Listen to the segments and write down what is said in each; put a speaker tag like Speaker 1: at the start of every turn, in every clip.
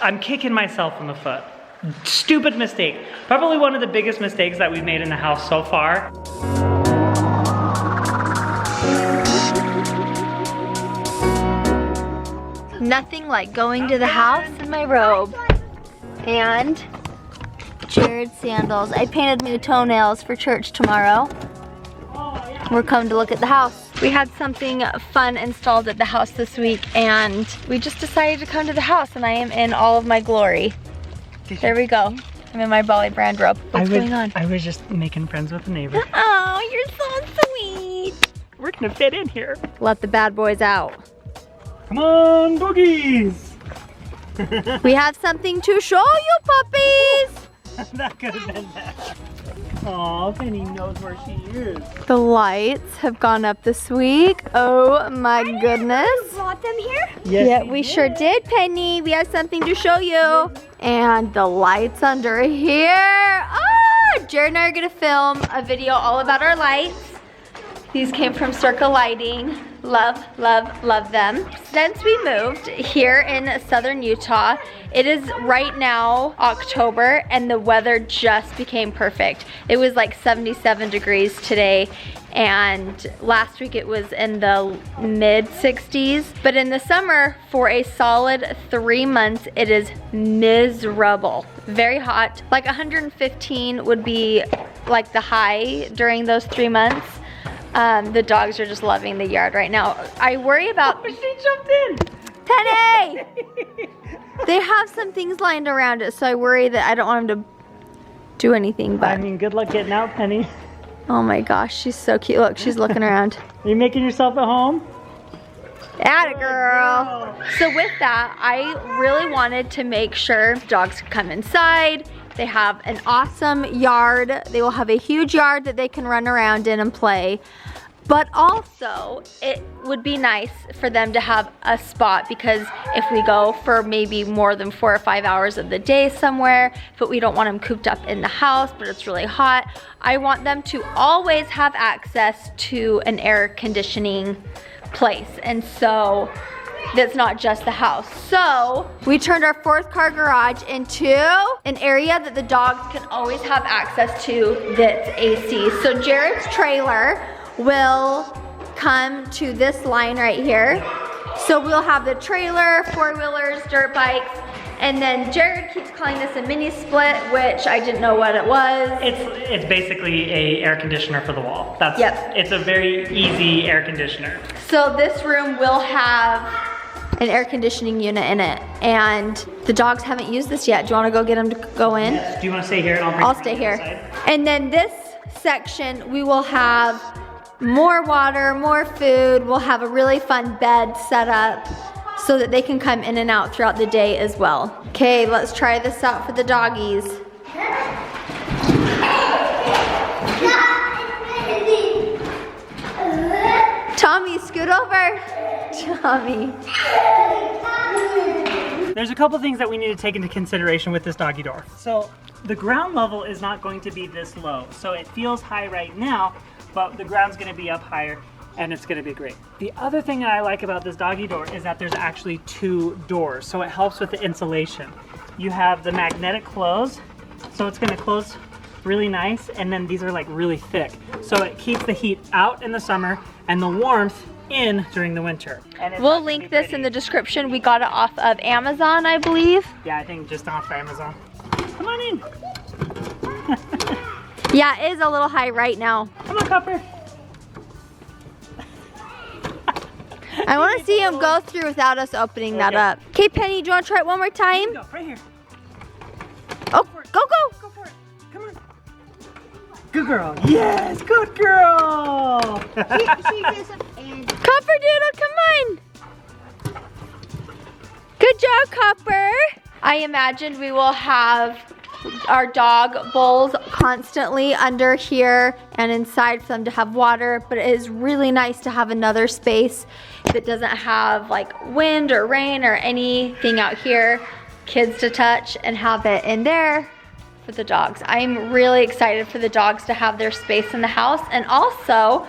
Speaker 1: I'm kicking myself in the foot. Stupid mistake. Probably one of the biggest mistakes that we've made in the house so far.
Speaker 2: Nothing like going to the house in my robe. And Jared's sandals. I painted new toenails for church tomorrow. We're coming to look at the house. We had something fun installed at the house this week and we just decided to come to the house and I am in all of my glory. There we go. I'm in my Bolly brand robe. What's going on?
Speaker 1: I was just making friends with a neighbor.
Speaker 2: Oh, you're so sweet.
Speaker 1: We're gonna fit in here.
Speaker 2: Let the bad boys out.
Speaker 1: Come on, boogies.
Speaker 2: We have something to show you, puppies.
Speaker 1: That could have been that. Aw, Penny knows where she is.
Speaker 2: The lights have gone up this week. Oh my goodness.
Speaker 3: You brought them here?
Speaker 1: Yes,
Speaker 2: Yeah, we sure did, Penny. We have something to show you. And the lights under here. Ah, Jared and I are gonna film a video all about our lights. These came from Circa Lighting. Love, love, love them. Since we moved here in southern Utah, it is right now October and the weather just became perfect. It was like 77 degrees today and last week it was in the mid 60s. But in the summer, for a solid 3 months, it is miserable. Very hot. Like 115 would be like the high during those 3 months. The dogs are just loving the yard right now. I worry about...
Speaker 1: She jumped in.
Speaker 2: Penny! They have some things lined around it, so I worry that I don't want them to do anything, but...
Speaker 1: I mean, good luck getting out, Penny.
Speaker 2: Oh my gosh, she's so cute. Look, she's looking around.
Speaker 1: Are you making yourself at home?
Speaker 2: Atta girl. So with that, I really wanted to make sure dogs could come inside. They have an awesome yard. They will have a huge yard that they can run around in and play. But also, it would be nice for them to have a spot because if we go for maybe more than 4 or 5 hours of the day somewhere, but we don't want them cooped up in the house, but it's really hot, I want them to always have access to an air conditioning place. And so, that's not just the house. So we turned our 4th car garage into an area that the dogs can always have access to that's AC. So Jared's trailer will come to this line right here. So we'll have the trailer, 4-wheelers, dirt bikes, and then Jared keeps calling this a mini split, which I didn't know what it was.
Speaker 1: It's basically a air conditioner for the wall. That's
Speaker 2: Yep.
Speaker 1: It's a very easy air conditioner.
Speaker 2: So this room will have an air conditioning unit in it, and the dogs haven't used this yet. Do you want to go get them to go in?
Speaker 1: Do you want to stay here and I'll bring
Speaker 2: I'll
Speaker 1: you
Speaker 2: stay
Speaker 1: to the
Speaker 2: here.
Speaker 1: side?
Speaker 2: And then this section, we will have more water, more food. We'll have a really fun bed set up so that they can come in and out throughout the day as well. Okay, let's try this out for the doggies. Tommy, scoot over. Tommy.
Speaker 1: There's a couple things that we need to take into consideration with this doggy door. So the ground level is not going to be this low. So it feels high right now, but the ground's gonna be up higher and it's gonna be great. The other thing that I like about this doggy door is that there's actually 2 doors. So it helps with the insulation. You have the magnetic close, so it's gonna close really nice, and then these are like really thick. So it keeps the heat out in the summer and the warmth in during the winter. And
Speaker 2: We'll link this in the description. We got it off of Amazon, I believe.
Speaker 1: Yeah, I think just off Amazon. Come on in.
Speaker 2: Yeah, it is a little high right now.
Speaker 1: Come on, Copper.
Speaker 2: I want to see him go through without us opening that up. Okay, Penny, do you want to try it one more time?
Speaker 1: Go, right here.
Speaker 2: Oh, go, go.
Speaker 1: Go for it. Come on. Good girl. Yes, good girl.
Speaker 2: Copperdoodle, come on. Good job, Copper. I imagine we will have our dog bowls constantly under here and inside for them to have water, but it is really nice to have another space that doesn't have like wind or rain or anything out here, kids to touch, and have it in there for the dogs. I'm really excited for the dogs to have their space in the house, and also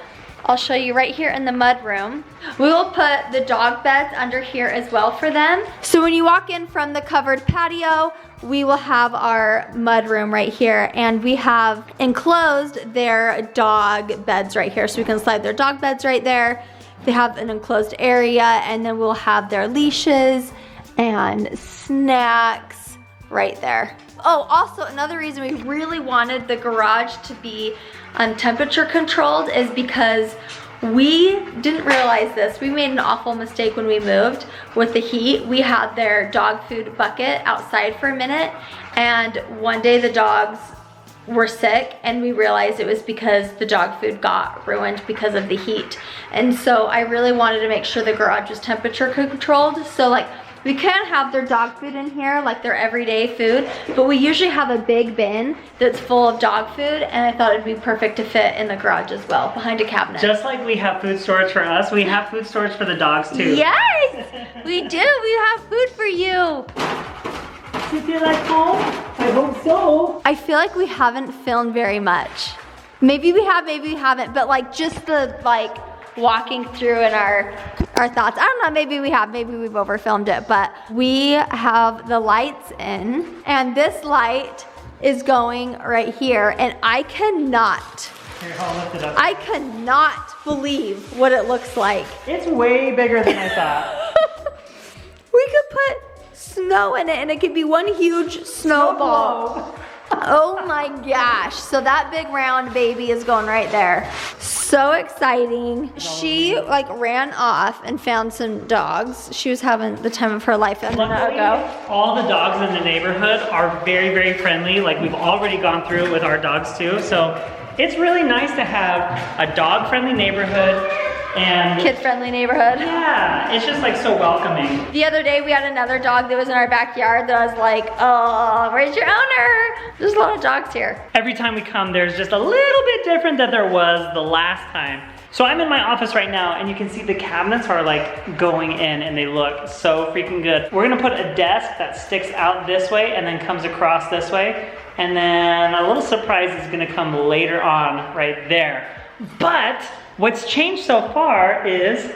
Speaker 2: I'll show you right here in the mud room. We will put the dog beds under here as well for them. So when you walk in from the covered patio, we will have our mud room right here, and we have enclosed their dog beds right here. So we can slide their dog beds right there. They have an enclosed area, and then we'll have their leashes and snacks right there. Oh, also another reason we really wanted the garage to be temperature controlled is because we didn't realize this. We made an awful mistake when we moved with the heat. We had their dog food bucket outside for a minute, and one day the dogs were sick, and we realized it was because the dog food got ruined because of the heat. And so I really wanted to make sure the garage was temperature controlled. So like, we can't have their dog food in here, like their everyday food, but we usually have a big bin that's full of dog food, and I thought it'd be perfect to fit in the garage as well, behind a cabinet.
Speaker 1: Just like we have food storage for us, we have food storage for the dogs too.
Speaker 2: Yes, we do. We have food for you.
Speaker 1: You feel like home? I hope so.
Speaker 2: I feel like we haven't filmed very much. Maybe we have, maybe we haven't, but like just the like walking through and our thoughts. I don't know, maybe we have, maybe we've overfilmed it, but we have the lights in, and this light is going right here, and I cannot believe what it looks like.
Speaker 1: It's way bigger than I thought.
Speaker 2: We could put snow in it, and it could be one huge snowball. Oh my gosh. So that big round baby is going right there. So exciting. She like ran off and found some dogs. She was having the time of her life a minute ago.
Speaker 1: All the dogs in the neighborhood are very, very friendly. Like we've already gone through it with our dogs too. So it's really nice to have a dog-friendly neighborhood and
Speaker 2: kid-friendly neighborhood.
Speaker 1: Yeah, it's just like so welcoming.
Speaker 2: The other day we had another dog that was in our backyard that I was like, oh, where's your owner? There's a lot of dogs here.
Speaker 1: Every time we come, there's just a little bit different than there was the last time. So I'm in my office right now, and you can see the cabinets are like going in, and they look so freaking good. We're gonna put a desk that sticks out this way and then comes across this way. And then a little surprise is gonna come later on right there. But what's changed so far is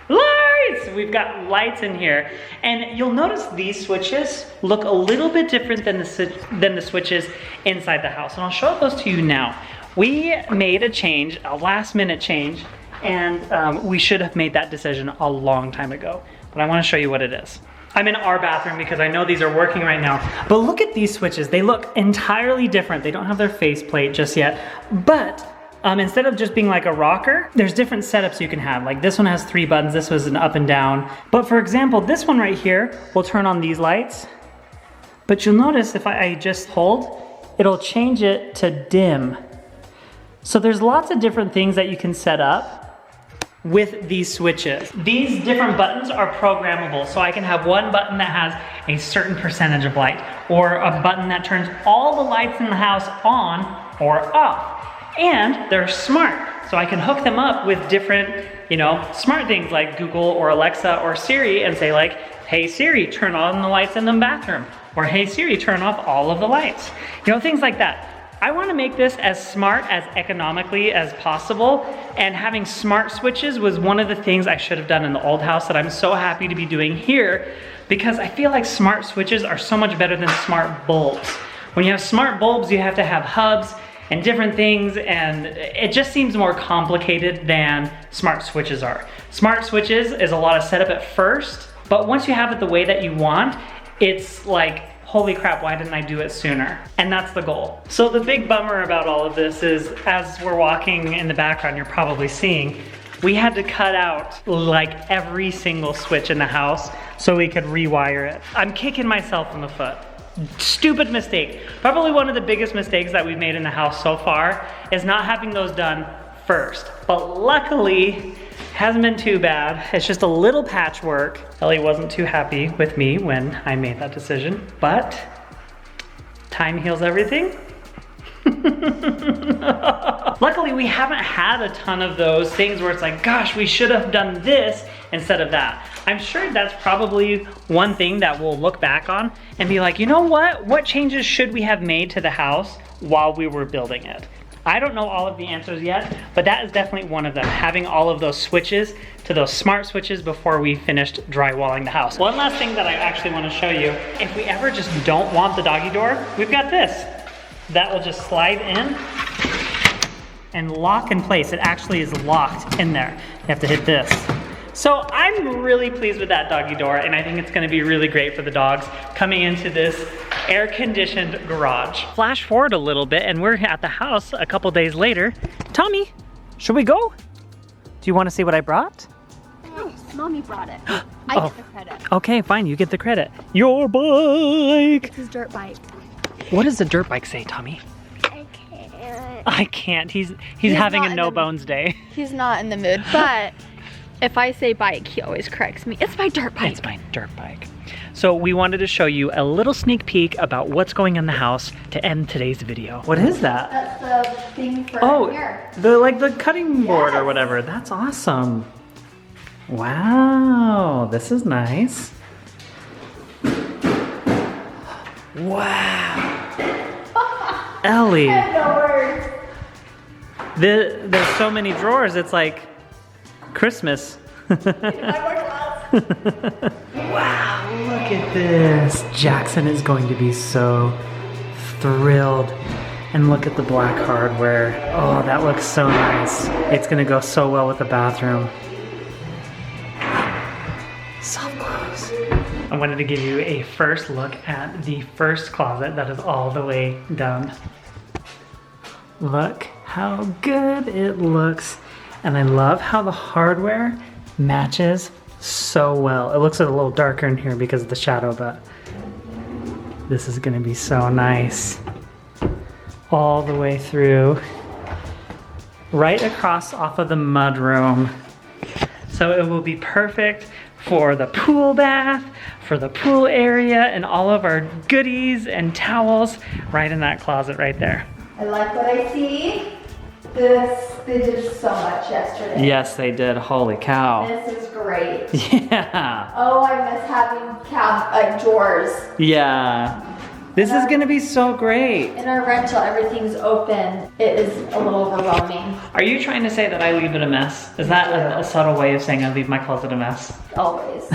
Speaker 1: lights! We've got lights in here. And you'll notice these switches look a little bit different than the switches inside the house. And I'll show those to you now. We made a change, a last minute change, and we should have made that decision a long time ago. But I wanna show you what it is. I'm in our bathroom because I know these are working right now. But look at these switches. They look entirely different. They don't have their faceplate just yet. But instead of just being like a rocker, there's different setups you can have. Like this one has 3 buttons. This was an up and down. But for example, this one right here will turn on these lights. But you'll notice if I just hold, it'll change it to dim. So there's lots of different things that you can set up with these switches. These different buttons are programmable, so I can have one button that has a certain percentage of light, or a button that turns all the lights in the house on or off. And they're smart, so I can hook them up with different, smart things like Google or Alexa or Siri and say like, hey Siri, turn on the lights in the bathroom. Or hey Siri, turn off all of the lights. Things like that. I want to make this as smart as economically as possible, and having smart switches was one of the things I should have done in the old house that I'm so happy to be doing here, because I feel like smart switches are so much better than smart bulbs. When you have smart bulbs, you have to have hubs and different things, and it just seems more complicated than smart switches are. Smart switches is a lot of setup at first, but once you have it the way that you want, it's like, holy crap, why didn't I do it sooner? And that's the goal. So the big bummer about all of this is, as we're walking in the background, you're probably seeing, we had to cut out like every single switch in the house so we could rewire it. I'm kicking myself in the foot. Stupid mistake. Probably one of the biggest mistakes that we've made in the house so far is not having those done first. But luckily, hasn't been too bad. It's just a little patchwork. Ellie wasn't too happy with me when I made that decision, but time heals everything. Luckily, we haven't had a ton of those things where it's like, gosh, we should have done this instead of that. I'm sure that's probably one thing that we'll look back on and be like, you know what? What changes should we have made to the house while we were building it? I don't know all of the answers yet, but that is definitely one of them. Having all of those switches to those smart switches before we finished drywalling the house. One last thing that I actually want to show you, if we ever just don't want the doggy door, we've got this. That will just slide in and lock in place. It actually is locked in there. You have to hit this. So I'm really pleased with that doggy door, and I think it's gonna be really great for the dogs coming into this air-conditioned garage. Flash forward a little bit, and we're at the house a couple days later. Tommy, should we go? Do you wanna see what I brought?
Speaker 2: Yes, Mommy brought it. I get the credit.
Speaker 1: Okay, fine, you get the credit. Your bike.
Speaker 2: It's his dirt bike.
Speaker 1: What does the dirt bike say, Tommy?
Speaker 2: I can't.
Speaker 1: I can't, he's having a no-bones day.
Speaker 2: He's not in the mood, but if I say bike, he always corrects me. It's my dirt bike.
Speaker 1: It's my dirt bike. So we wanted to show you a little sneak peek about what's going in the house to end today's video. What is that?
Speaker 2: That's the thing for here.
Speaker 1: the cutting board or whatever. That's awesome. Wow, this is nice. Wow. Ellie.
Speaker 2: I have no words.
Speaker 1: There's so many drawers, it's like Christmas. Wow, look at this. Jackson is going to be so thrilled. And look at the black hardware. Oh, that looks so nice. It's gonna go so well with the bathroom. Soft close. I wanted to give you a first look at the first closet that is all the way done. Look how good it looks. And I love how the hardware matches so well. It looks a little darker in here because of the shadow, but this is gonna be so nice. All the way through, right across off of the mudroom. So it will be perfect for the pool bath, for the pool area, and all of our goodies and towels right in that closet right there.
Speaker 2: I like what I see. They did so much yesterday.
Speaker 1: Yes, they did. Holy cow.
Speaker 2: This is great.
Speaker 1: Yeah.
Speaker 2: Oh, I miss having drawers.
Speaker 1: Yeah. This is gonna be so great.
Speaker 2: In our rental, everything's open. It is a little overwhelming.
Speaker 1: Are you trying to say that I leave it a mess? Is that a subtle way of saying I leave my closet a mess?
Speaker 2: Always.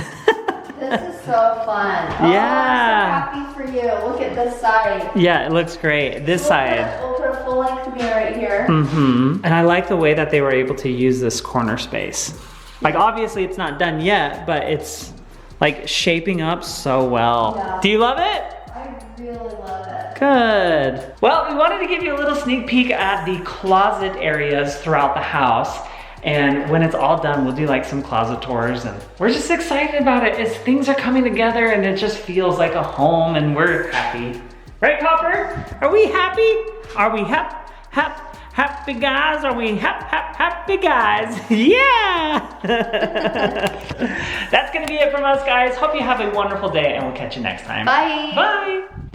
Speaker 2: This is so fun.
Speaker 1: Yeah.
Speaker 2: Oh, I'm so happy for you. Look at this side.
Speaker 1: Yeah, it looks great. This side.
Speaker 2: We'll put a full-length mirror right here.
Speaker 1: Mm-hmm. And I like the way that they were able to use this corner space. Like, obviously it's not done yet, but it's like shaping up so well.
Speaker 2: Yeah.
Speaker 1: Do you love it?
Speaker 2: I really love it.
Speaker 1: Good. Well, we wanted to give you a little sneak peek at the closet areas throughout the house. And when it's all done, we'll do like some closet tours, and we're just excited about it as things are coming together and it just feels like a home and we're happy. Right, Copper? Are we happy? Are we happy guys? Are we happy guys? Yeah! That's gonna be it from us, guys. Hope you have a wonderful day, and we'll catch you next time.
Speaker 2: Bye.
Speaker 1: Bye.